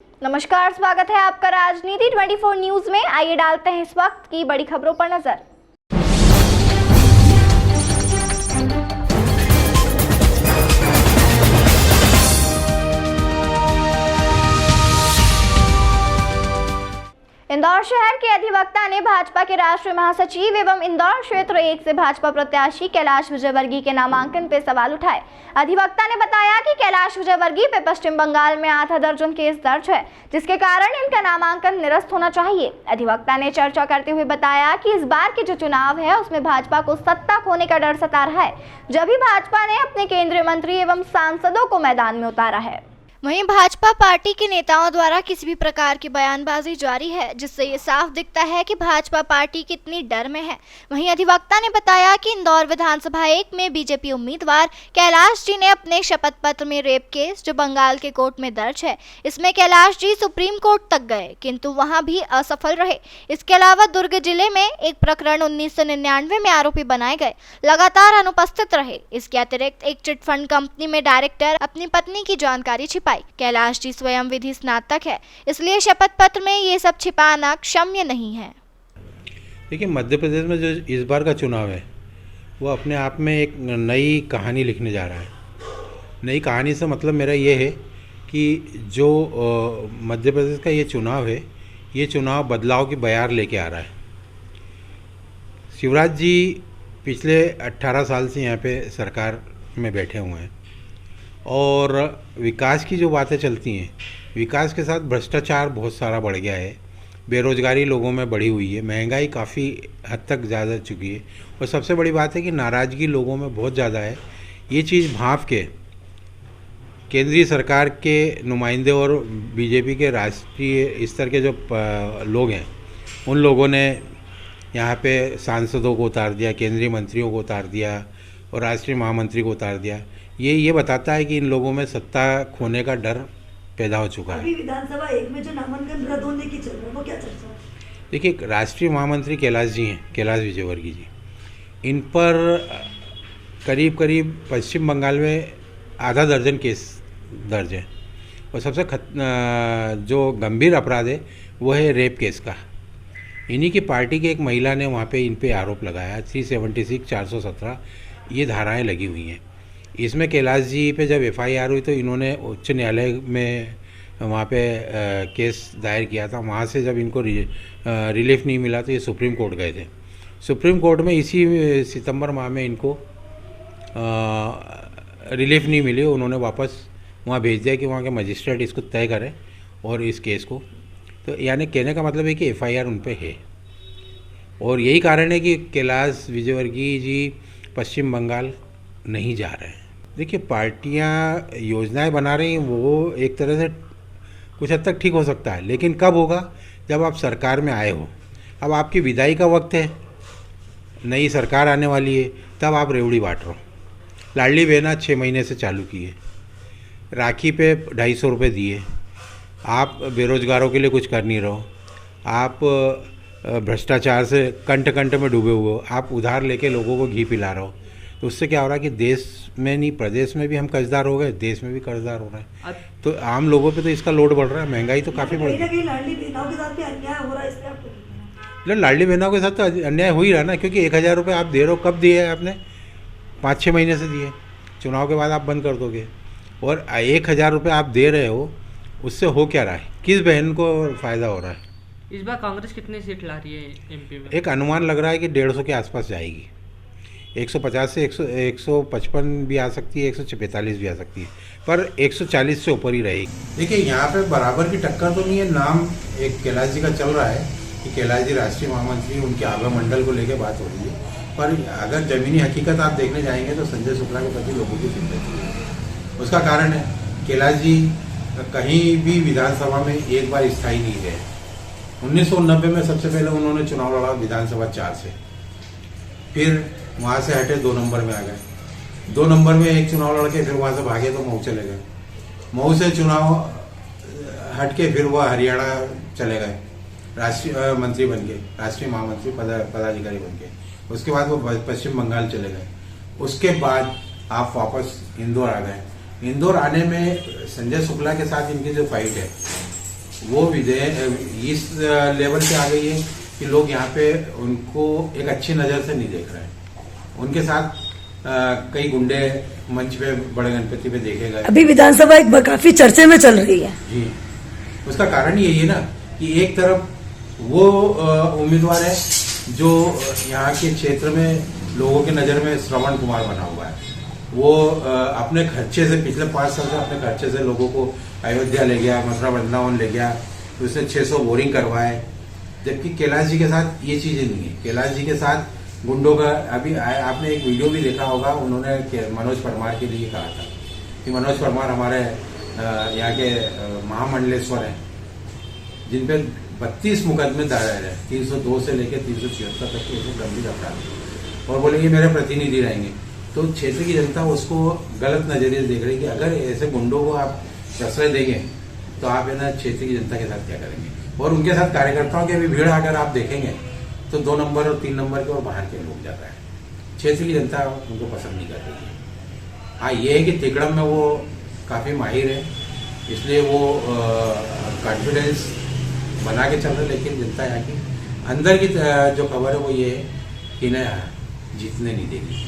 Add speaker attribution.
Speaker 1: नमस्कार, स्वागत है आपका राजनीति 24 न्यूज में। आइए डालते हैं इस वक्त की बड़ी खबरों पर नजर। इंदौर शहर के अधिवक्ता ने भाजपा के राष्ट्रीय महासचिव एवं इंदौर क्षेत्र 1 से भाजपा प्रत्याशी कैलाश विजयवर्गीय के नामांकन पर सवाल उठाए। अधिवक्ता ने बताया कि कैलाश विजयवर्गीय पे पश्चिम बंगाल में आधा दर्जन केस दर्ज है, जिसके कारण इनका नामांकन निरस्त होना चाहिए। अधिवक्ता ने चर्चा करते हुए बताया कि इस बार के जो चुनाव है उसमें भाजपा को सत्ता खोने का डर सता रहा है, जब भी भाजपा ने अपने केंद्रीय मंत्री एवं सांसदों को मैदान में उतारा है। वहीं भाजपा पार्टी के नेताओं द्वारा किसी भी प्रकार की बयानबाजी जारी है, जिससे ये साफ दिखता है कि भाजपा पार्टी कितनी डर में है। वहीं अधिवक्ता ने बताया कि इंदौर विधानसभा 1 में बीजेपी उम्मीदवार कैलाश जी ने अपने शपथ पत्र में रेप केस जो बंगाल के कोर्ट में दर्ज है, इसमें कैलाश जी सुप्रीम कोर्ट तक गए, किंतु वहां भी असफल रहे। इसके अलावा दुर्ग जिले में एक प्रकरण 1999 में आरोपी बनाए गए, लगातार अनुपस्थित रहे। इसके अतिरिक्त एक चिटफंड कंपनी में डायरेक्टर अपनी पत्नी की जानकारी छिपाई। कैलाश जी स्वयं विधि स्नातक है, इसलिए शपथ पत्र में ये सब छिपाना क्षम्य नहीं है।
Speaker 2: देखिए, मध्य प्रदेश में जो इस बार का चुनाव है वो अपने आप में एक नई कहानी लिखने जा रहा है। नई कहानी से मतलब मेरा ये है कि जो मध्य प्रदेश का ये चुनाव है, ये चुनाव बदलाव की बयार लेके आ रहा है। शिवराज जी पिछले 18 साल से यहाँ पे सरकार में बैठे हुए हैं और विकास की जो बातें चलती हैं, विकास के साथ भ्रष्टाचार बहुत सारा बढ़ गया है, बेरोजगारी लोगों में बढ़ी हुई है, महंगाई काफ़ी हद तक ज़्यादा चुकी है और सबसे बड़ी बात है कि नाराज़गी लोगों में बहुत ज़्यादा है। ये चीज़ भांप के केंद्रीय सरकार के नुमाइंदे और बीजेपी के राष्ट्रीय स्तर के जो लोग हैं, उन लोगों ने यहाँ पे सांसदों को उतार दिया, केंद्रीय मंत्रियों को उतार दिया और राष्ट्रीय महामंत्री को उतार दिया। ये बताता है कि इन लोगों में सत्ता खोने का डर पैदा हो चुका है।
Speaker 3: अभी विधानसभा 1 में जो नामांकन रद्द होने की चल रहा है, वो क्या चर्चा है?
Speaker 2: देखिए, राष्ट्रीय महामंत्री कैलाश जी हैं, कैलाश विजयवर्गीय जी, इन पर करीब करीब पश्चिम बंगाल में आधा दर्जन केस दर्ज है और सबसे जो गंभीर अपराध है वो है रेप केस का। इन्हीं की पार्टी की एक महिला ने वहाँ पे इन पे आरोप लगाया। 376, 417 ये धाराएं लगी हुई हैं। इसमें कैलाश जी पे जब FIR हुई तो इन्होंने उच्च न्यायालय में वहाँ पे केस दायर किया था। वहाँ से जब इनको रिलीफ नहीं मिला तो ये सुप्रीम कोर्ट गए थे। सुप्रीम कोर्ट में इसी सितंबर माह में इनको रिलीफ नहीं मिली, उन्होंने वापस वहाँ भेज दिया कि वहाँ के मजिस्ट्रेट इसको तय करें और इस केस को। तो यानी कहने का मतलब है कि FIR उन पे है और यही कारण है कि कैलाश विजयवर्गीय जी पश्चिम बंगाल नहीं जा रहे हैं। देखिए, पार्टियां योजनाएं बना रही हैं, वो एक तरह से कुछ हद तक ठीक हो सकता है, लेकिन कब होगा? जब आप सरकार में आए हो। अब आपकी विदाई का वक्त है, नई सरकार आने वाली है, तब आप रेवड़ी बांट रहे हो। लाडली बहना 6 महीने से चालू की है, राखी पे 250 रुपये दिए, आप बेरोजगारों के लिए कुछ कर नहीं रहो, आप भ्रष्टाचार से कंट कंट में डूबे हुए हो, आप उधार लेके लोगों को घी पिला रहे हो। तो उससे क्या हो रहा है कि देश में नहीं, प्रदेश में भी हम कर्जदार हो गए, देश में भी कर्जदार हो रहे हैं। तो आम लोगों पे तो इसका लोड बढ़ रहा है, महंगाई तो काफ़ी बढ़ रही है।
Speaker 3: लाडली बहनों के साथ भी अन्याय हो रहा है, इसलिए आपको
Speaker 2: लाडली बहनों के साथ तो अन्याय हो ही रहा ना, क्योंकि 1000 रुपये आप दे रहे हो। कब दिए है आपने? 5-6 महीने से दिए, चुनाव के बाद आप बंद कर दोगे। और 1000 रुपये आप दे रहे हो, उससे हो क्या रहा है? किस बहन को फ़ायदा हो रहा है?
Speaker 4: इस बार कांग्रेस कितनी सीट ला रही है MP में?
Speaker 2: एक अनुमान लग रहा है कि 150 के आसपास जाएगी। 150 से 155 भी आ सकती है, 145 भी आ सकती है, पर 140 से ऊपर ही रहेगी। देखिए, यहाँ पे बराबर की टक्कर तो नहीं है। नाम एक कैलाश जी का चल रहा है कि कैलाश जी राष्ट्रीय महामंत्री, उनके आभा मंडल को लेकर बात हो रही है, पर अगर ज़मीनी हकीकत आप देखने जाएंगे तो संजय शुक्ला के प्रति लोगों की सिंपैथी है। उसका कारण है कैलाश जी कहीं भी विधानसभा में एक बार स्थायी नहीं रहे। 1990 में सबसे पहले उन्होंने चुनाव लड़ा विधानसभा 4 से, फिर वहाँ से हटे 2 नंबर में आ गए। 2 नंबर में एक चुनाव लड़के फिर वहाँ से भागे तो मऊ चले गए। मऊ से चुनाव हट के फिर वह हरियाणा चले गए, राष्ट्रीय मंत्री बन के, राष्ट्रीय महामंत्री पदाधिकारी बन के। उसके बाद वो पश्चिम बंगाल चले गए। उसके बाद आप वापस इंदौर आ गए। इंदौर आने में संजय शुक्ला के साथ इनकी जो फाइट है वो विजय इस लेवल पे आ गई है कि लोग यहाँ पे उनको एक अच्छी नज़र से नहीं देख रहे हैं। उनके साथ कई गुंडे मंच पे बड़े गणपति पे देखे गए।
Speaker 3: अभी विधानसभा एक काफी चर्चे में चल रही है
Speaker 2: जी, उसका कारण यही है ना कि एक तरफ वो उम्मीदवार है जो यहाँ के क्षेत्र में लोगों की नज़र में श्रवण कुमार बना हुआ है। वो अपने खर्चे से पिछले 5 साल से अपने खर्चे से लोगों को अयोध्या ले गया, मथुरा वृंदावन ले गया, तो उसने 600 बोरिंग करवाए। जबकि कैलाश जी के साथ ये चीज़ें नहीं है। कैलाश जी के साथ गुंडों का अभी आपने एक वीडियो भी देखा होगा, उन्होंने मनोज परमार के लिए कहा था कि मनोज परमार हमारे यहाँ के महामंडलेश्वर हैं, जिन पे 32 मुकदमे दायर है, 302 से लेकर 376 तक के गंभीर अपराध, और बोले कि मेरे प्रतिनिधि रहेंगे। तो क्षेत्र की जनता उसको गलत नजरिए से देख रही है कि अगर ऐसे गुंडों को आप प्रश्रय देंगे तो आप है ना क्षेत्र की जनता के साथ क्या करेंगे। और उनके साथ कार्यकर्ताओं की अभी भीड़ अगर आप देखेंगे तो 2 नंबर और 3 नंबर के और बाहर के लोग जाता है। क्षेत्र की जनता उनको पसंद नहीं कर रही है। हाँ, ये है कि तिकड़म में वो काफ़ी माहिर है, इसलिए वो कॉन्फिडेंस बना के चल रहे, लेकिन जनता यहाँ की अंदर की जो खबर है वो ये है कि इन्हें जीतने नहीं देगी।